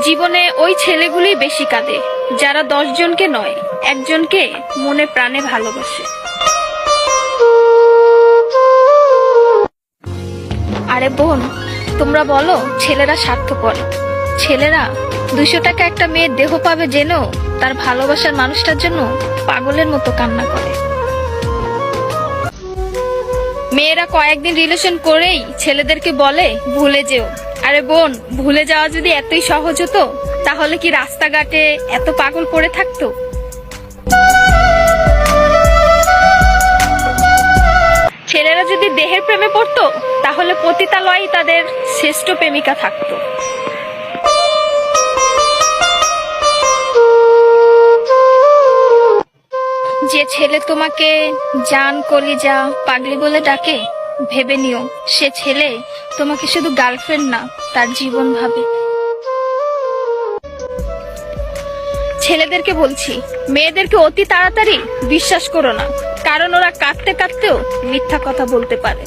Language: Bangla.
জীবনে ওই ছেলেগুলি বেশি কাঁদে যারা 10 জনকে নয়, একজনকে মনে প্রাণে ভালোবাসে। আরে বোন, তোমরা বলো ছেলেরা স্বার্থপর। ছেলেরা 200 টাকা একটা মেয়ের দেহ পাবে জেনেও তার ভালোবাসার মানুষটার জন্য পাগলের মতো কান্না করে। মেয়েরা কয়েকদিন রিলেশন করেই ছেলেদেরকে বলে ভুলে যেও। আরে বোন, ভুলে যাওয়া যদি এতই সহজ হতো তাহলে কি রাস্তাঘাটে এত পাগল পড়ে থাকতো? ছেলেরা যদি দেহের প্রেমে পড়তো তাহলে পতিতালয়েই তাদের শ্রেষ্ঠ প্রেমিকা থাকতো। যে ছেলে তোমাকে জান, কলিজা, পাগলি বলে ডাকে, ভেবে নিও সে ছেলে তোমাকে শুধু গার্লফ্রেন্ড না, তার জীবন ভাবে। ছেলেদেরকে বলছি, মেয়েদেরকে অতি তাড়াতাড়ি বিশ্বাস করো না, কারণ ওরা কাঁদতে কাঁদতেও মিথ্যা কথা বলতে পারে।